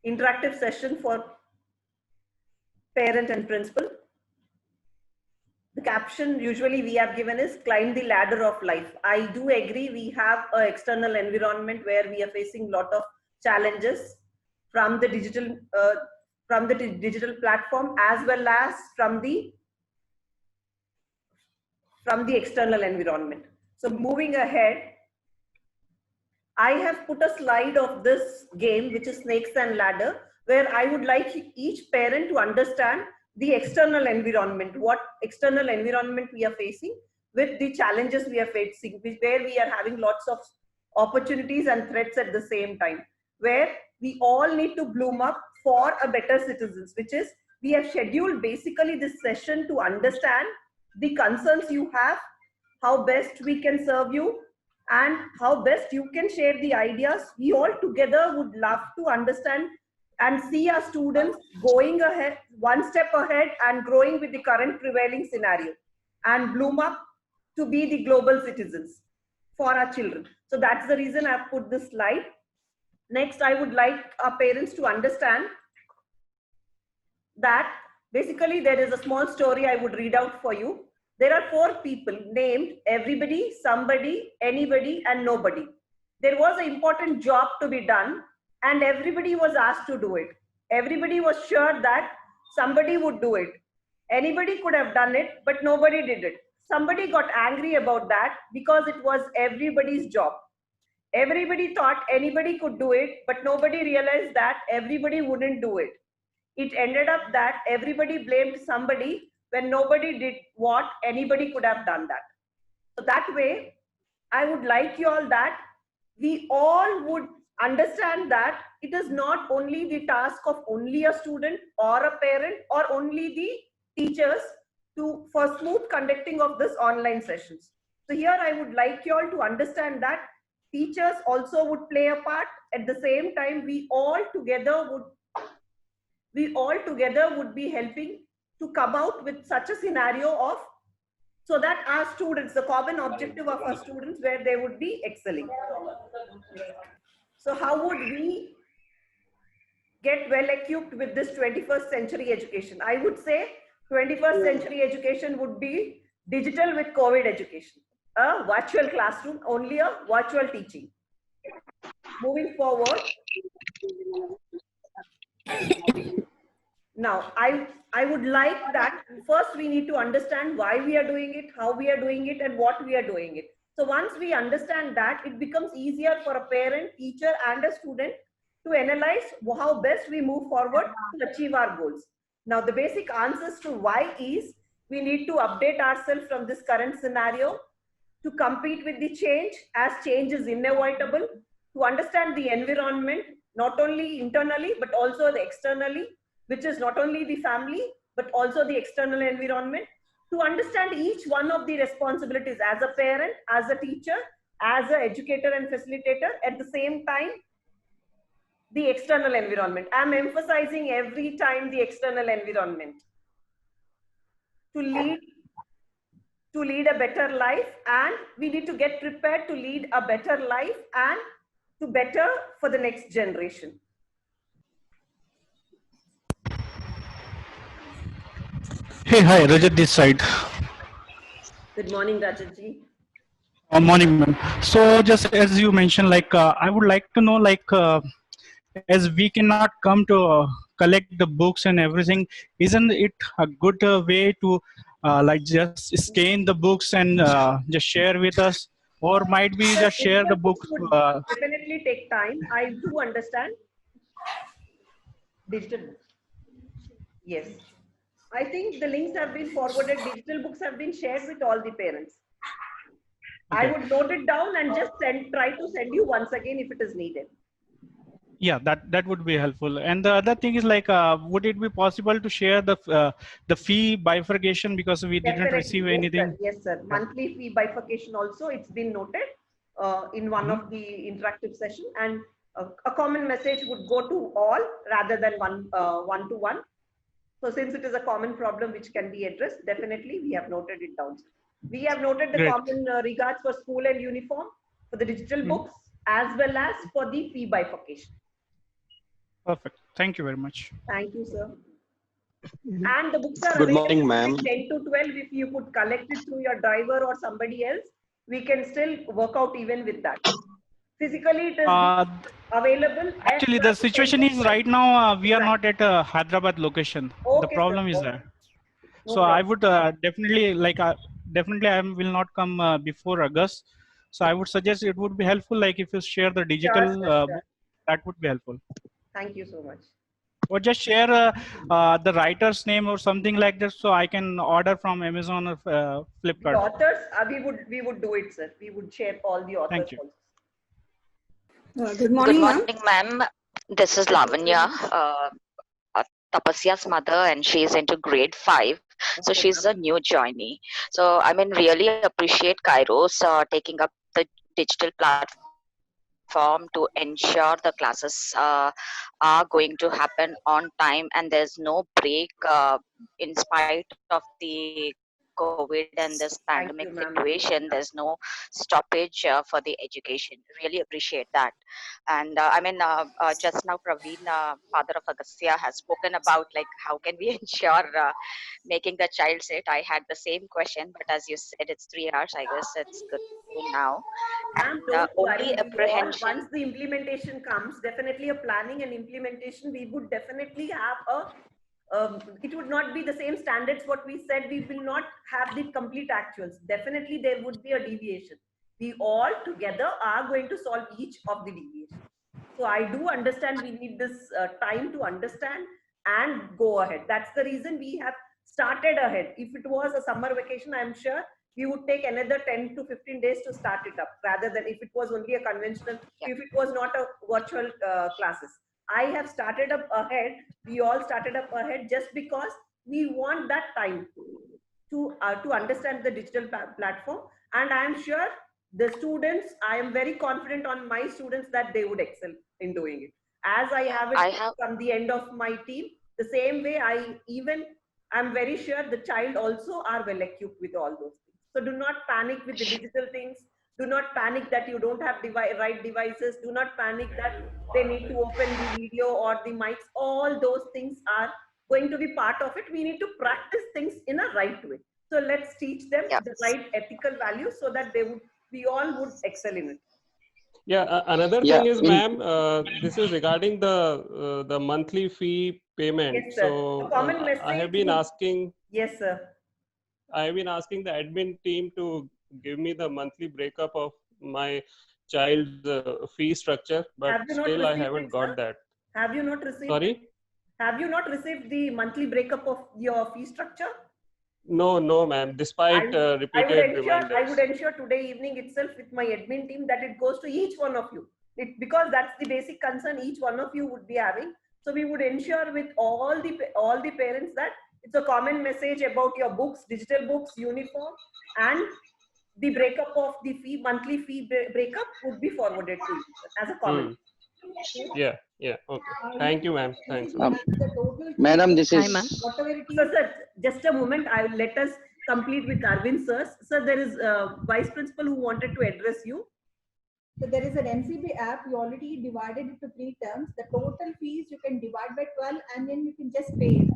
interactive session for parent and principal. The caption usually we have given is climb the ladder of life. I do agree we have an external environment where we are facing a lot of challenges from the digital platform as well as from the external environment. So moving ahead, I have put a slide of this game, which is Snakes and Ladder, where I would like each parent to understand the external environment, what external environment we are facing with the challenges we are facing, where we are having lots of opportunities and threats at the same time, where we all need to bloom up for a better citizens, which is we have scheduled basically this session to understand the concerns you have, how best we can serve you, and how best you can share the ideas. We all together would love to understand and see our students going ahead, one step ahead and growing with the current prevailing scenario and bloom up to be the global citizens for our children. So that's the reason I've put this slide. Next, I would like our parents to understand that basically there is a small story I would read out for you. There are 4 people named everybody, somebody, anybody, and nobody. There was an important job to be done and everybody was asked to do it. Everybody was sure that somebody would do it. Anybody could have done it, but nobody did it. Somebody got angry about that because it was everybody's job. Everybody thought anybody could do it, but nobody realized that everybody wouldn't do it. It ended up that everybody blamed somebody when nobody did what anybody could have done that. So that way, I would like you all that we all would understand that it is not only the task of only a student or a parent or only the teachers for smooth conducting of this online sessions. So here I would like you all to understand that teachers also would play a part. At the same time, we all together would be helping to come out with such a scenario of, so that our students, the common objective of our students, where they would be excelling. So how would we get well equipped with this 21st century education? I would say 21st century education would be digital with COVID education, a virtual classroom, only a virtual teaching. Moving forward, now I would like that first we need to understand why we are doing it, how we are doing it, and what we are doing it. So once we understand that, it becomes easier for a parent, teacher, and a student to analyze how best we move forward to achieve our goals. Now the basic answers to why is we need to update ourselves from this current scenario to compete with the change, as change is inevitable, to understand the environment, not only internally, but also the externally, which is not only the family, but also the external environment, to understand each one of the responsibilities as a parent, as a teacher, as an educator and facilitator, at the same time, the external environment. I'm emphasizing every time the external environment to lead a better life, and we need to get prepared to lead a better life and to better for the next generation. Hey, hi, Rajat this side. Good morning, Rajatji. Morning, ma'am. So, just as you mentioned, I would like to know, as we cannot come to collect the books and everything, isn't it a good way to just scan the books and just share with us, or might we just share the book? Would definitely take time. I do understand. Digital books. Yes. I think the links have been forwarded. Digital books have been shared with all the parents. Okay. I would note it down and just try to send you once again if it is needed. Yeah, that would be helpful. And the other thing is would it be possible to share the fee bifurcation, because we didn't receive anything? Yes, sir. Monthly fee bifurcation also, it's been noted in one of the interactive session, and a common message would go to all rather than one to one. So since it is a common problem which can be addressed, definitely we have noted it down. We have noted the common regards for school and uniform, for the digital books, as well as for the fee bifurcation. Perfect. Thank you very much. Thank you, sir. And the books are Good morning, available ma'am. till 10 to 12. If you could collect it through your driver or somebody else, we can still work out even with that. Physically, it is available Actually, the situation is right now we are not at a Hyderabad location. The Okay, problem sir. is Okay. there. No So I problem. would definitely definitely I will not come before August. So I would suggest it would be helpful like if you share the digital Sure, sir, sure. book, that would be helpful. Thank you so much. Or just share the writer's name or something like that, so I can order from Amazon or The Flipkart. authors, we would do it, sir. We would share all the authors. Thank you. Also. Good morning, ma'am. This is Lavanya, Tapasya's mother, and she's into grade 5. So Okay, she's a new joinee. So I mean, really appreciate Kairos taking up the digital platform to ensure the classes are going to happen on time, and there's no break in spite of the COVID and this pandemic you, ma'am. situation. There's no stoppage for the education. Really appreciate that. And I mean, just now Praveen, father of Agastya, has spoken about like how can we ensure making the child sit. I had the same question, but as you said, it's 3 hours. I guess it's good now. Ma'am, And don't only worry. apprehension. Once the implementation comes, definitely a planning and implementation, we would definitely have a it would not be the same standards what we said. We will not have the complete actuals. Definitely there would be a deviation. We all together are going to solve each of the deviations. So I do understand we need this time to understand and go ahead. That's the reason we have started ahead. If it was a summer vacation, I'm sure we would take another 10 to 15 days to start it up, rather than if it was only a conventional, if it was not a virtual classes. I have started up ahead. We all started up ahead just because we want that time to understand the digital platform. And I am sure the students, I am very confident on my students that they would excel in doing it. As I have it from the end of my team, the same way I'm very sure the child also are well equipped with all those things. So do not panic with the digital things. Do not panic that you don't have right devices. Do not panic that they need to open the video or the mics. All those things are going to be part of it. We need to practice things in a right way. So let's teach them the right ethical values so that we all would excel in it. Yeah, another thing is, ma'am, this is regarding the monthly fee payment. Yes, sir. So I have been asking. Yes, sir. I have been asking the admin team to give me the monthly breakup of my child's fee structure, but still I haven't got that. Have you not received? Sorry? Have you not received the monthly breakup of your fee structure? No, ma'am. Despite repeated reminders. I would ensure today evening itself with my admin team that it goes to each one of you. Because that's the basic concern each one of you would be having. So we would ensure with all the parents that it's a common message about your books, digital books, uniform, and the breakup of the fee, monthly fee breakup would be forwarded to you as a comment. Yeah. Okay. Thank you, ma'am. Thanks. Madam, this is. So, sir, just a moment. I will let us complete with Arvind, sir. Sir, there is a vice principal who wanted to address you. So there is an MCB app. You already divided it to 3 terms. The total fees you can divide by 12, and then you can just pay it.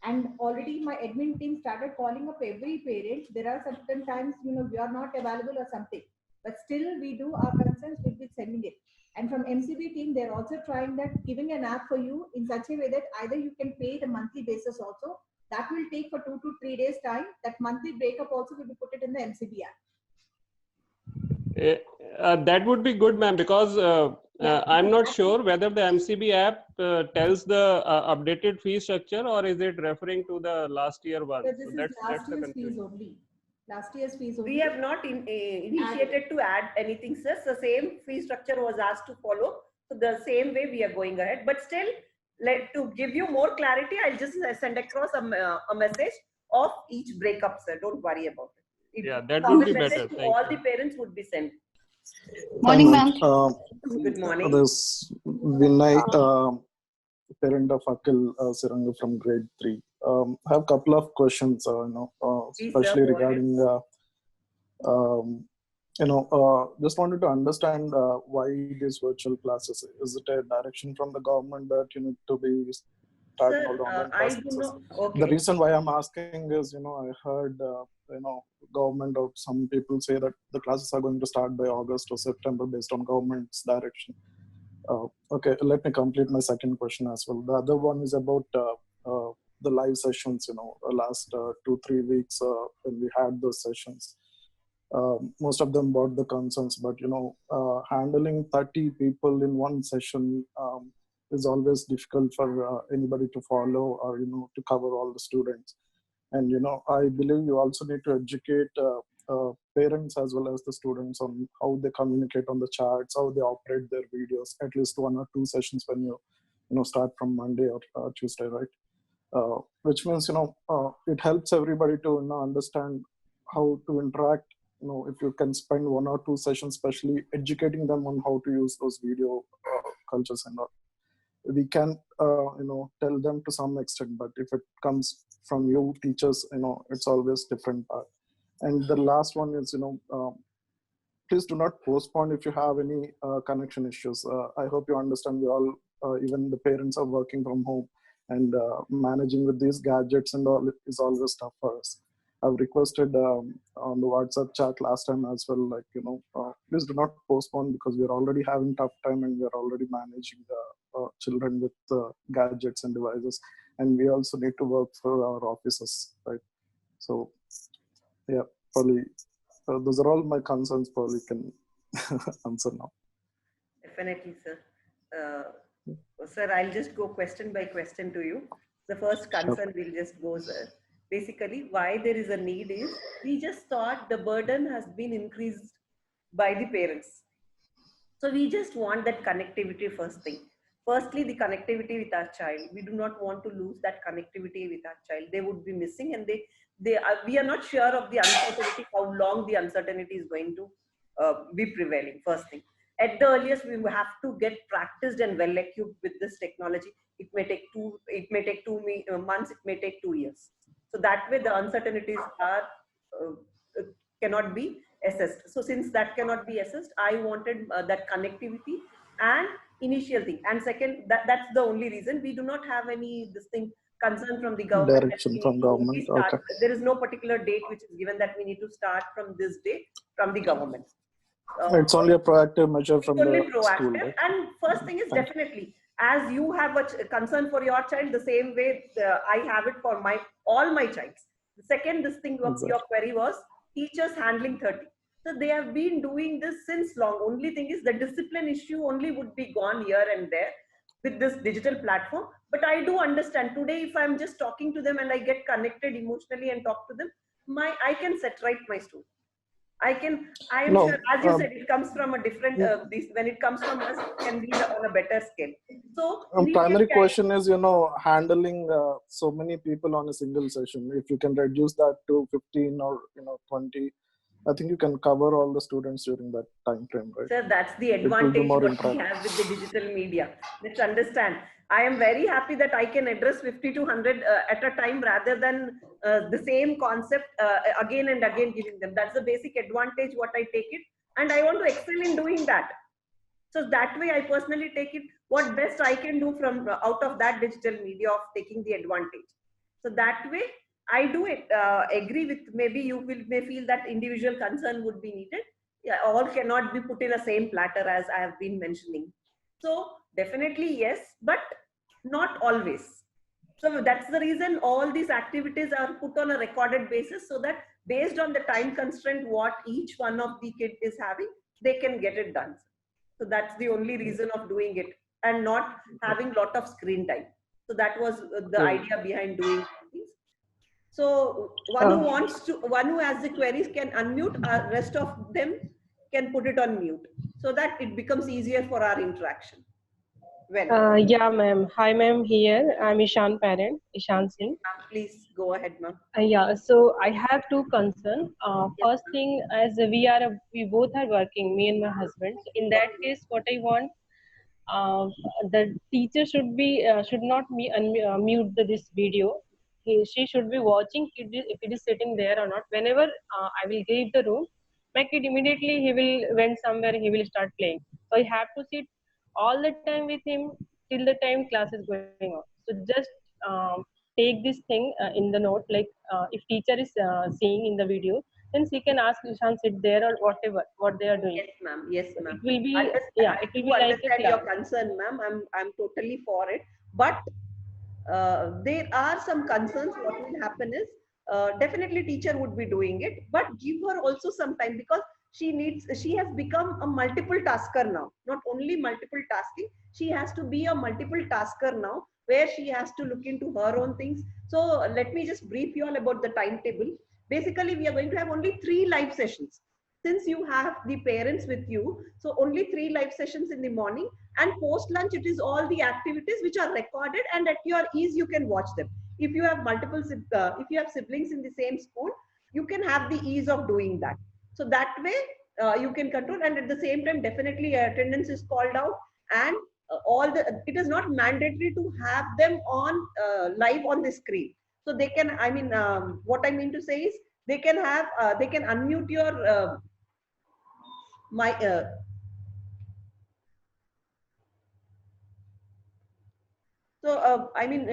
And already my admin team started calling up every parent. There are certain times, we are not available or something, but still we do our concerns, we'll be sending it. And from MCB team, they're also trying that, giving an app for you in such a way that either you can pay the monthly basis also. That will take for 2 to 3 days time. That monthly breakup also will be put it in the MCB app. That would be good, ma'am, because I'm not sure whether the MCB app tells the updated fee structure, or is it referring to the last year one? So this is last year's fees only. Last year's fees only. We have not initiated to add anything, sir. The same fee structure was asked to follow. So the same way we are going ahead. But still, to give you more clarity, I'll just send across a message of each breakup, sir. Don't worry about it. Yeah, that would be better. To all the parents would be sent. Morning, ma'am. Good morning. This Vinay, parent of Akil Siranga from grade 3. I have a couple of questions, especially regarding just wanted to understand why these virtual classes. Is it a direction from the government that you need to be starting all the online I classes? do not. Okay. The reason why I'm asking is, I heard, government or some people say that the classes are going to start by August or September based on government's direction. Okay, let me complete my second question as well. The other one is about the live sessions, last 2-3 weeks when we had those sessions. Most of them brought the concerns, but handling 30 people in one session is always difficult for anybody to follow or to cover all the students. And I believe you also need to educate parents as well as the students on how they communicate on the chats, how they operate their videos. At least 1 or 2 sessions when you start from Monday or Tuesday, right? Which means it helps everybody to understand how to interact. If you can spend 1 or 2 sessions, especially educating them on how to use those video cultures and all. We can, tell them to some extent, but if it comes from you teachers, it's always different part. And the last one is, please do not postpone if you have any connection issues. I hope you understand we all, even the parents are working from home, and managing with these gadgets and all is always tough for us. I've requested on the WhatsApp chat last time as well, like, please do not postpone because we're already having tough time and we're already managing the children with gadgets and devices. And we also need to work for our offices, right? So, yeah, probably those are all my concerns. Probably can answer now. Definitely, sir. Sir, I'll just go question by question to you. The first concern we'll just go, sir. Basically, why there is a need is we just thought the burden has been increased by the parents. So we just want that connectivity first thing. Firstly, the connectivity with our child. We do not want to lose that connectivity with our child. They would be missing, and we are not sure of the uncertainty, how long the uncertainty is going to be prevailing. First thing. At the earliest, we will have to get practiced and well equipped with this technology. It may take 2 months. It may take 2 years. So that way, the uncertainties are cannot be assessed. So since that cannot be assessed, I wanted that connectivity and initial thing. And second, that's the only reason. We do not have any concern from the government. Direction from government. Okay. There is no particular date which is given that we need to start from this date from the government. It's only a proactive measure from the school, right? And first thing is definitely, as you have a concern for your child, the same way I have it for all my childs. The second, your query was teachers handling 30. So they have been doing this since long. Only thing is the discipline issue only would be gone here and there with this digital platform. But I do understand today, if I'm just talking to them and I get connected emotionally and talk to them, I can set right my story. I am sure, as you said, it comes from a different, when it comes from us, it can be on a better scale. So primary question is, handling so many people on a single session. If you can reduce that to 15 or 20, I think you can cover all the students during that time frame, right? Sir, that's the advantage what we have with the digital media. Let's understand. I am very happy that I can address 50 to 100 at a time rather than the same concept again and again giving them. That's the basic advantage what I take it. And I want to excel in doing that. So that way I personally take it what best I can do from out of that digital media of taking the advantage. So that way I do it. Agree with, maybe you may feel that individual concern would be needed. Yeah, all cannot be put in the same platter as I have been mentioning. So definitely yes, but not always. So that's the reason all these activities are put on a recorded basis, so that based on the time constraint what each one of the kid is having, they can get it done. So that's the only reason of doing it, and not having lot of screen time. So that was the idea behind doing these. So one who has the queries can unmute, rest of them can put it on mute, so that it becomes easier for our interaction. Yeah, ma'am. Hi, ma'am. Here I'm Ishan parent, Ishan Singh. Please go ahead, ma'am. Yeah. So I have two concerns. First thing, as we both are working, me and my husband. So in that case, what I want, the teacher should not mute this video. She should be watching if it is sitting there or not. Whenever I will leave the room, my kid immediately he will went somewhere, he will start playing. So I have to sit all the time with him till the time class is going on. So just take this thing in the note, like if teacher is seeing in the video, then she can ask Ishan sit there or whatever what they are doing. Yes, ma'am. Yes, So ma'am. it will be Understand, it will I be do like a understand your class. concern, ma'am. I'm totally for it. But there are some concerns. What will happen is definitely teacher would be doing it, but give her also some time, because she has become a multiple tasker now. Not only multiple tasking, she has to be a multiple tasker now, where she has to look into her own things. So let me just brief you all about the timetable. Basically, we are going to have only 3 live sessions. Since you have the parents with you, so only 3 live sessions in the morning, and post lunch it is all the activities which are recorded, and at your ease you can watch them. If you have if you have siblings in the same school, you can have the ease of doing that. So that way you can control, and at the same time definitely attendance is called out, and all the it is not mandatory to have them on live on the screen. So they can, I mean, what I mean to say is they can have they can unmute your my so I mean,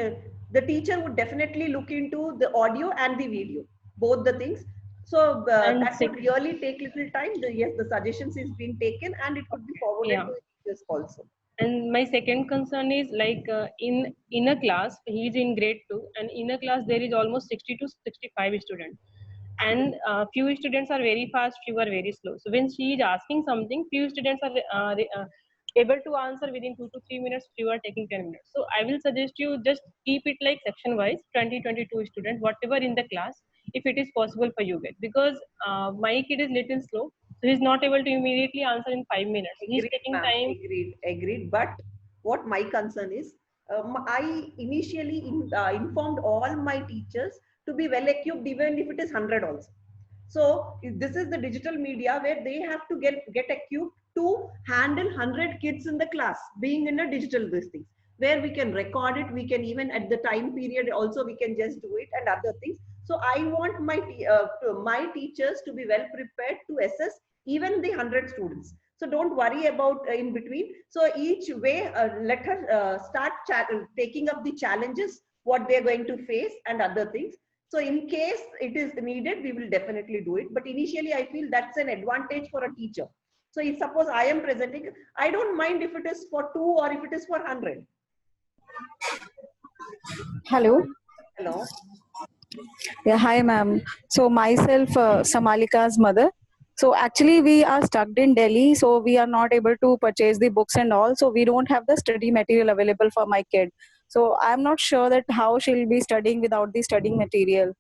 the teacher would definitely look into the audio and the video, both the things. So And that would really take little time. Yes, the suggestions is being taken, and it could be forwarded yeah. to the teachers also. And my second concern is like in a class, he is in grade 2, and in a class there is almost 60 to 65 students, and few students are very fast, few are very slow. So when she is asking something, few students are able to answer within 2 to 3 minutes, few are taking 10 minutes. So I will suggest you just keep it like section wise, 20-22 students, whatever in the class, if it is possible for you guys, because my kid is little slow, so he's not able to immediately answer in 5 minutes. He's Agreed, taking ma'am. time. Agreed. But what my concern is, I initially informed all my teachers to be well equipped, even if it is 100 also. So this is the digital media where they have to get equipped to handle 100 kids in the class, being in a digital this things, where we can record it, we can even at the time period also we can just do it and other things. So I want my teachers to be well prepared to assess even the 100 students. So don't worry about in between. So each way, let her start taking up the challenges, what they're going to face and other things. So in case it is needed, we will definitely do it. But initially, I feel that's an advantage for a teacher. So if suppose I am presenting, I don't mind if it is for 2 or if it is for 100. Hello. Hello. Yeah, hi, ma'am. So myself, Samalika's mother. So actually, we are stuck in Delhi, so we are not able to purchase the books and all. So we don't have the study material available for my kid. So I'm not sure that how she'll be studying without the studying material.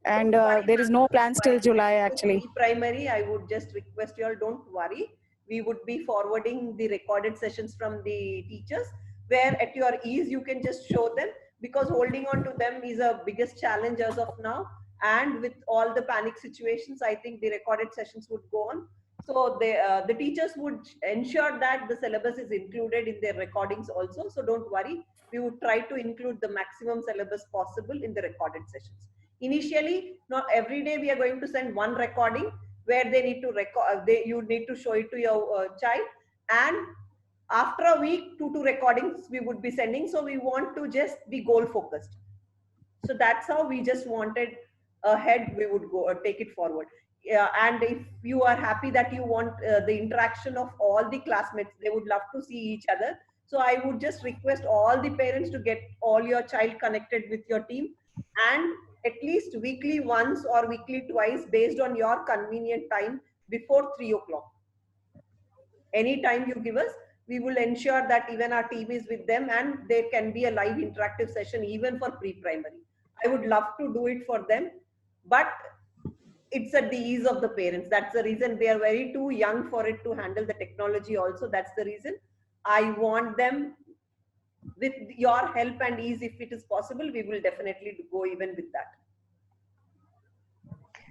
And there is no plans till July actually. Primary, I would just request you all, don't worry. We would be forwarding the recorded sessions from the teachers, where at your ease you can just show them, because holding on to them is a biggest challenge as of now. And with all the panic situations, I think the recorded sessions would go on. So the teachers would ensure that the syllabus is included in their recordings also. So don't worry. We would try to include the maximum syllabus possible in the recorded sessions. Initially, not every day we are going to send one recording where they need to record. You need to show it to your child, and after a week, 2 recordings we would be sending. So we want to just be goal focused. So that's how we just wanted ahead. We would go take it forward. And if you are happy that you want the interaction of all the classmates, they would love to see each other. So I would just request all the parents to get all your child connected with your team, and at least weekly once or weekly twice, based on your convenient time, before 3 o'clock. Any time you give us, we will ensure that even our team is with them, and there can be a live interactive session even for pre-primary. I would love to do it for them, but it's at the ease of the parents. That's the reason. They are very too young for it to handle the technology also. That's the reason I want them. With your help and ease, if it is possible, we will definitely go even with that.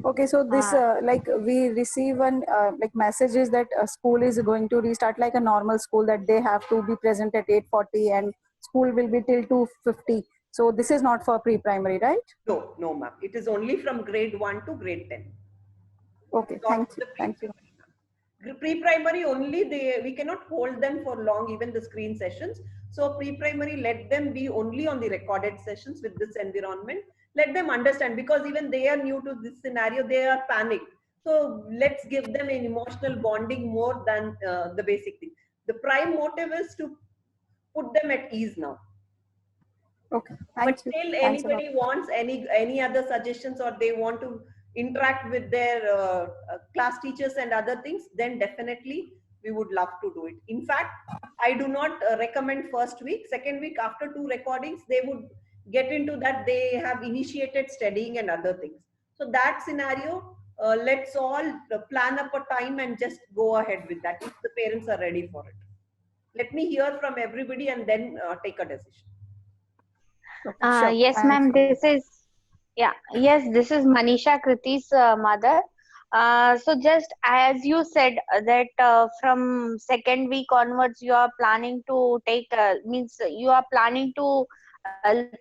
Okay, so this like we receive one like messages that a school is going to restart like a normal school, that they have to be present at 8:40 and school will be till 2:50. So this is not for pre-primary, right? No, ma'am. It is only from grade 1 to grade 10. Okay, thank you. Thank you. Pre-primary only, we cannot hold them for long, even the screen sessions. So pre-primary, let them be only on the recorded sessions with this environment. Let them understand, because even they are new to this scenario, they are panicked. So let's give them an emotional bonding more than the basic thing. The prime motive is to put them at ease now. Okay, But thank you. still, Thanks a lot. anybody wants any other suggestions, or they want to interact with their class teachers and other things, then definitely we would love to do it. In fact, I do not recommend first week. Second week, after 2 recordings, they would get into that they have initiated studying and other things. So that scenario, let's all plan up a time and just go ahead with that if the parents are ready for it. Let me hear from everybody and then take a decision. Sure. Yes, ma'am. This is Manisha, Kriti's mother. So just as you said that from second week onwards, you are planning to take means you are planning to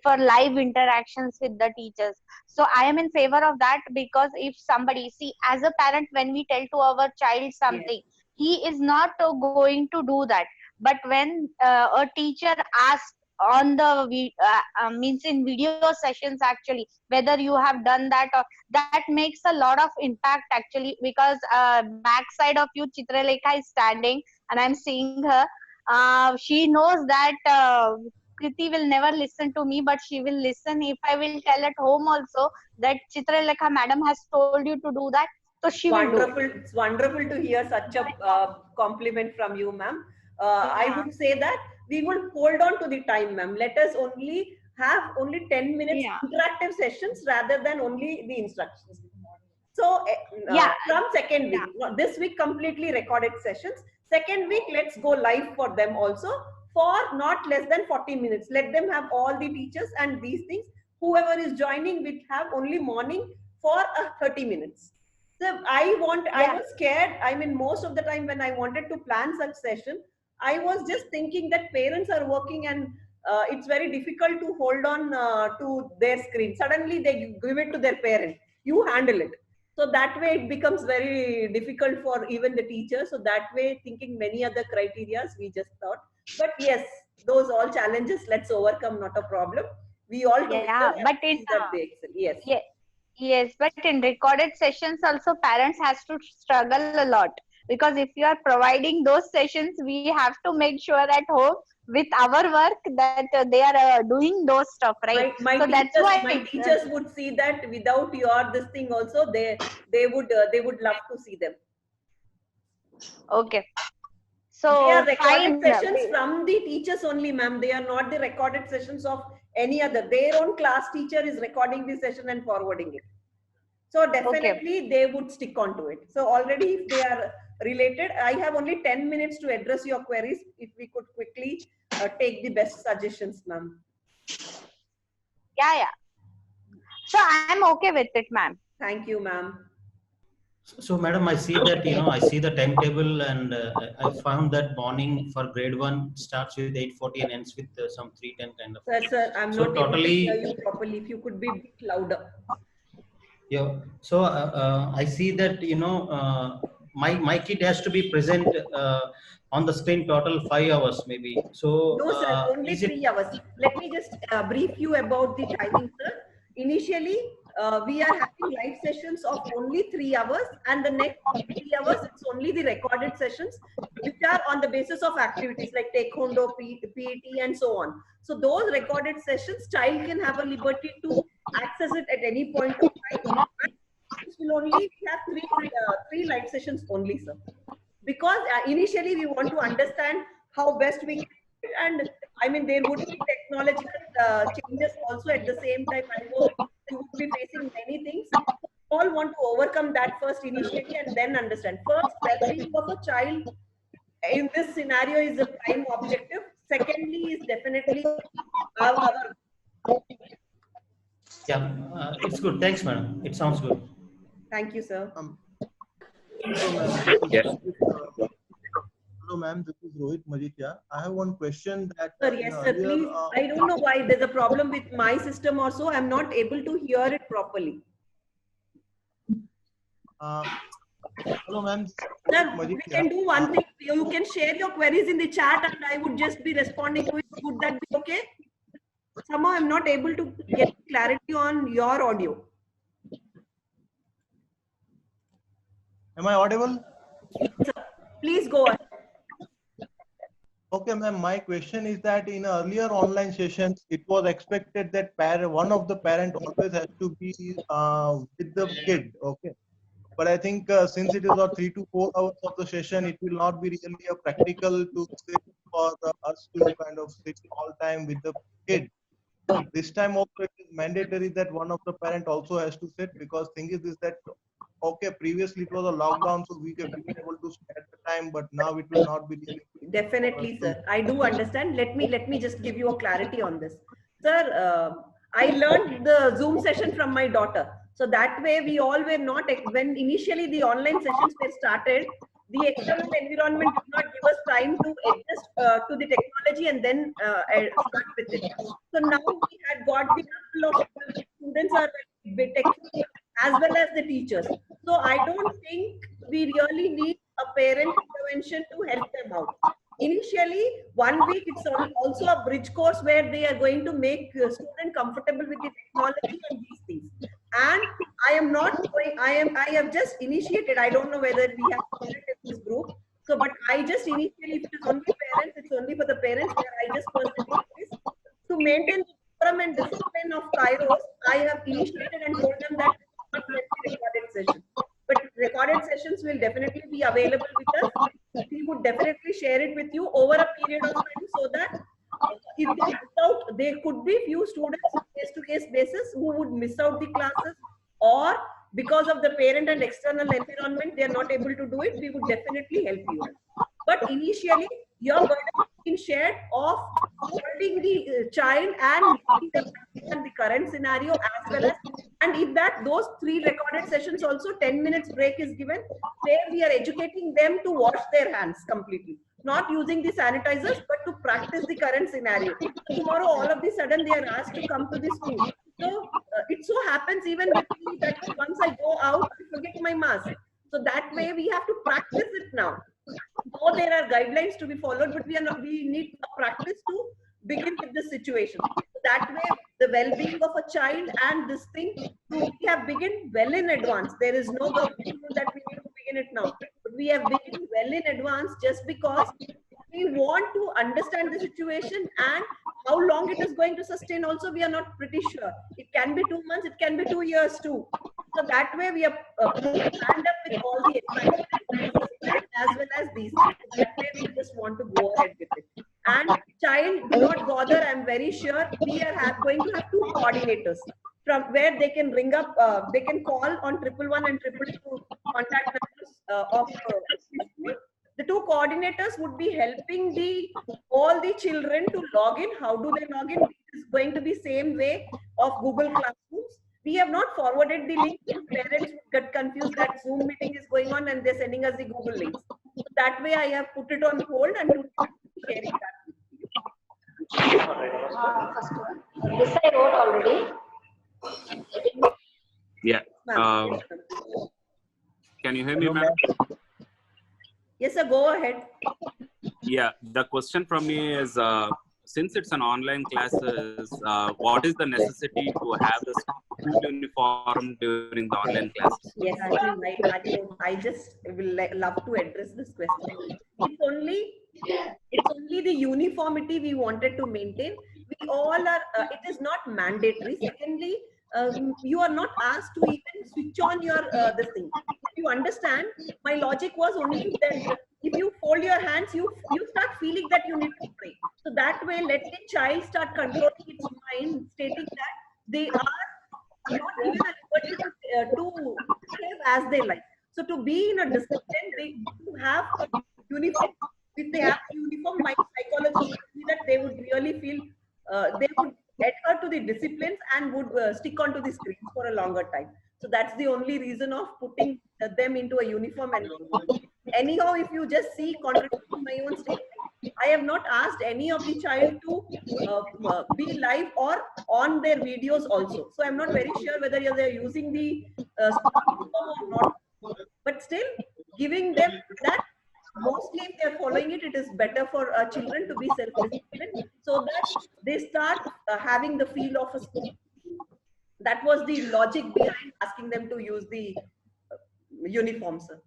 for live interactions with the teachers. So I am in favor of that, because if somebody, see, as a parent, when we tell to our child something, he is not going to do that. But when a teacher asks on the means in video sessions, actually, whether you have done that, or that makes a lot of impact actually, because backside of you Chitralekha is standing and I'm seeing her. She knows that Kriti will never listen to me, but she will listen if I will tell at home also that Chitralekha madam has told you to do that, so she will do it. It's wonderful to hear such a compliment from you, ma'am. I would say that we will hold on to the time, ma'am. Let us only have only 10 minutes interactive sessions rather than only the instructions. So from second week, this week completely recorded sessions. Second week, let's go live for them also for not less than 40 minutes. Let them have all the teachers and these things. Whoever is joining, we have only morning for 30 minutes. So I was scared. I mean, most of the time when I wanted to plan such session, I was just thinking that parents are working and it's very difficult to hold on to their screen. Suddenly they give it to their parent. You handle it. So that way it becomes very difficult for even the teacher. So that way, thinking many other criterias, we just thought. But yes, those all challenges, let's overcome, not a problem. We all do but in that they excel. Yes, but in recorded sessions also parents has to struggle a lot, because if you are providing those sessions, we have to make sure at home with our work that they are doing those stuff, right? So that's why my teachers would see that without your this thing also, they would love to see them. Okay. So they are recorded sessions from the teachers only, ma'am. They are not the recorded sessions of any other. Their own class teacher is recording the session and forwarding it. So definitely they would stick on to it. So already if they are related, I have only 10 minutes to address your queries. If we could quickly take the best suggestions, ma'am. Yeah. So I'm okay with it, ma'am. Thank you, ma'am. So, madam, I see that, I see the timetable, and I found that morning for grade 1 starts with 8:40 and ends with some 3:10 kind of. Sir, I'm not able to hear you properly. If you could be a bit louder. Yeah. So I see that, my kid has to be present on the screen total 5 hours maybe. So no, sir, only 3 hours. Let me just brief you about the timing, sir. Initially, we are having live sessions of only 3 hours, and the next 3 hours it's only the recorded sessions, which are on the basis of activities like taekwondo, PET, and so on. So those recorded sessions, child can have a liberty to access it at any point of time. This will only have three live sessions only, sir. Because initially we want to understand how best we can, and I mean there would be technological changes also at the same time. I know you would be facing many things. All want to overcome that first initially and then understand. First, well-being of a child in this scenario is the prime objective. Secondly, is definitely our. Yeah, it's good. Thanks, madam. It sounds good. Thank you, sir. Yes. Hello, ma'am. This is Rohit Majitya. I have one question that. Sir, yes, sir. Please. I don't know why there's a problem with my system also. I'm not able to hear it properly. Hello, ma'am. Sir, we can do one thing. You can share your queries in the chat and I would just be responding to it. Would that be okay? Somehow I'm not able to get clarity on your audio. Am I audible? Sir, please go ahead. Okay, ma'am. My question is that in earlier online sessions, it was expected that one of the parent always has to be with the kid. Okay. But I think since it is a 3 to 4 hours of the session, it will not be really a practical to sit for us to kind of sit all time with the kid. This time also it is mandatory that one of the parent also has to sit, because thing is that okay, previously it was a lockdown, so we have been able to spare the time, but now it will not be really. Definitely, sir. I do understand. Let me just give you a clarity on this, sir. I learned the Zoom session from my daughter, so that way we all were not, when initially the online sessions were started, the external environment did not give us time to adjust to the technology and then start with it. So now we had got the couple of students are technical as well as the teachers. So I don't think we really need a parent intervention to help them out. Initially, 1 week, it's also a bridge course where they are going to make student comfortable with the technology and these things. And I am not going, I have just initiated, I don't know whether we have started this group. So, but I just initially, if it is only parents, it's only for the parents, where I just personally this. To maintain the decorum and discipline of Kairos, I have initiated and told them that not recorded sessions. But recorded sessions will definitely be available with us. We would definitely share it with you over a period of time, so that if they miss out, there could be few students face-to-case basis who would miss out the classes, or because of the parent and external environment, they are not able to do it. We would definitely help you. But initially, your burden has been shared of holding the child and the current scenario as well as, and if that those 3 recorded sessions also 10 minutes break is given, where we are educating them to wash their hands completely, not using the sanitizers, but to practice the current scenario. Tomorrow, all of a sudden, they are asked to come to the school. So it so happens even with me that once I go out, I forget my mask. So that way we have to practice it now. Though there are guidelines to be followed, but we need a practice to begin with the situation. So that way, the well-being of a child and this thing, we have begun well in advance. There is no government rule that we need to begin it now. But we have begun well in advance just because we want to understand the situation, and how long it is going to sustain also we are not pretty sure. It can be 2 months, it can be 2 years too. So that way we are planned up with all the excitement as well as these things. That way we just want to go ahead with it. And child, do not bother. I'm very sure we are going to have 2 coordinators from where they can ring up, they can call on 111 and 222 contact numbers of the 2 coordinators would be helping all the children to log in. How do they log in? It is going to be same way of Google Classrooms. We have not forwarded the link. Parents would get confused that Zoom meeting is going on and they're sending us the Google links. So that way I have put it on hold and sharing that with you. This I wrote already. Yeah. Can you hear me, ma'am? Yes, sir. Go ahead. Yeah. The question from me is, since it's an online classes, what is the necessity to have the school uniform during the online classes? Yes, I just will love to address this question. It's only the uniformity we wanted to maintain. We all are, it is not mandatory. Secondly, you are not asked to even switch on your this thing. If you understand, my logic was only that if you fold your hands, you start feeling that you need to pray. So that way, let the child start controlling its mind, stating that they are not given a liberty to behave as they like. So to be in a discipline, they need to have a uniform. If they have a uniform, my psychology would that they would really feel they would adhere to the disciplines and would stick onto the screens for a longer time. So that's the only reason of putting them into a uniform. And anyhow, if you just see, contrary to my own statement, I have not asked any of the child to be live or on their videos also. So I'm not very sure whether they're using the uniform or not. But still giving them that mostly if they're following it, it is better for children to be self-disciplined so that they start having the feel of a school. That was the logic behind asking them to use the uniform, sir.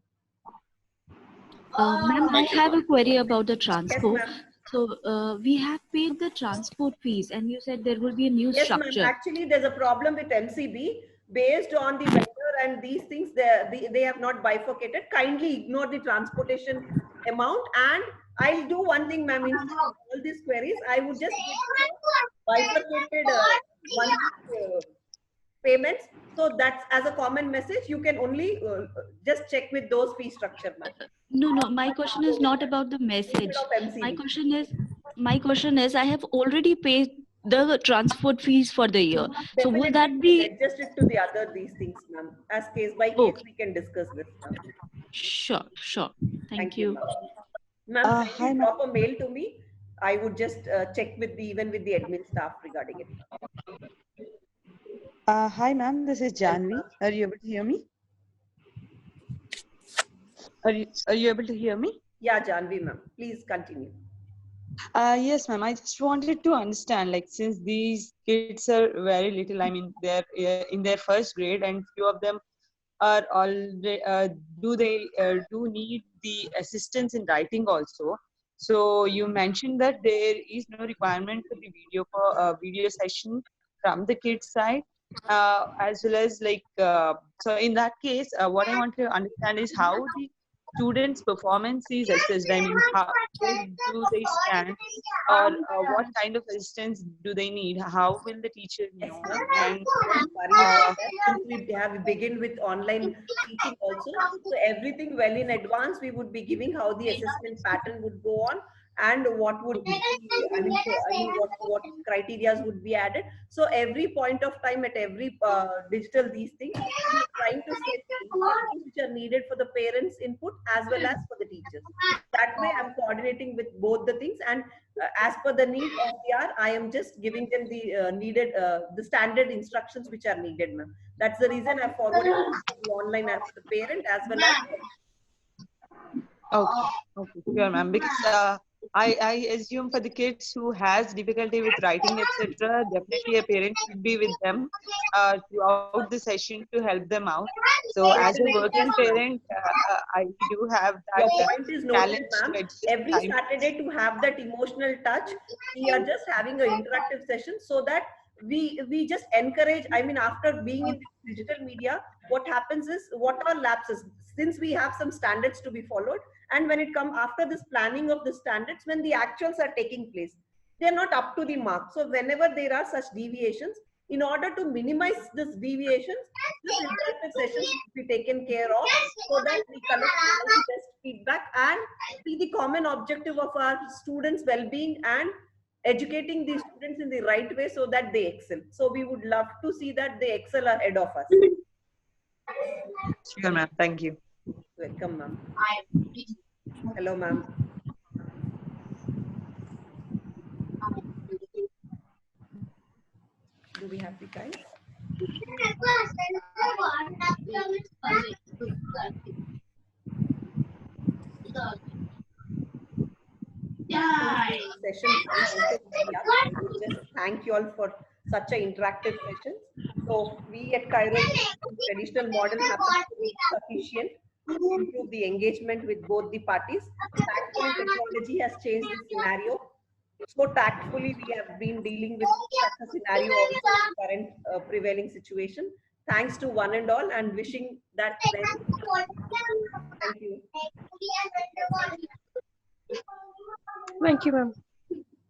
Ma'am, I have a query about the transport. Yes, ma'am. So we have paid the transport fees, and you said there will be a new Yes, structure. ma'am. Actually, there's a problem with MCB based on the vendor and these things. They have not bifurcated. Kindly ignore the transportation amount, and I'll do one thing, ma'am. Instead of all these queries, I would just bifurcated payments. So that's as a common message. You can only just check with those fee structure, ma'am. No. My question is not about the message. My question is, I have already paid the transport fees for the year. So will that be adjusted to the other these things, ma'am? As case by case, we can discuss this, ma'am. Sure. Thank you. Ma'am, can you drop a mail to me? I would just check with the admin staff regarding it. Hi, ma'am. This is Janvi. Are you able to hear me? Are you able to hear me? Yeah, Janvi, ma'am. Please continue. Yes, ma'am. I just wanted to understand, like, since these kids are very little, I mean, they're in their first grade, and few of them are already do need the assistance in writing also. So you mentioned that there is no requirement for the video session from the kids side, as well as like so in that case, what I want to understand is how the students' performance is assessed. I mean, how do they stand, or what kind of assistance do they need? How will the teacher know? And we have begun with online teaching also, so everything well in advance we would be giving how the assessment pattern would go on and what would be, what criteria would be added. So every point of time at every digital these things, we are trying to set instructions which are needed for the parents' input as well as for the teachers. That way, I'm coordinating with both the things, and as per the need of the hour, I am just giving them the needed, the standard instructions which are needed, ma'am. That's the reason I forwarded the online app to the parent as well as. Okay, sure, ma'am. Because I assume for the kids who has difficulty with writing, etc., definitely a parent should be with them throughout the session to help them out. So as a working parent, I do have that. Your point is noted, ma'am. Every Saturday to have that emotional touch, we are just having an interactive session so that we just encourage. I mean, after being in digital media, what happens is, what are lapses? Since we have some standards to be followed, and when it comes after this planning of the standards, when the actuals are taking place, they are not up to the mark. So whenever there are such deviations, in order to minimize this deviations, this interactive session should be taken care of so that we collect the best feedback and see the common objective of our students' well-being and educating the students in the right way so that they excel. So we would love to see that they excel ahead of us. Sure, ma'am. Thank you. Welcome, ma'am. Hello, ma'am. Do we have the time? Session. Just thank you all for such an interactive session. So we at Kairos, traditional model happens to be sufficient to improve the engagement with both the parties. Thankfully, technology has changed the scenario. So tactfully, we have been dealing with such a scenario also in the current prevailing situation. Thanks to one and all, and wishing that. Thank you. Thank you, ma'am.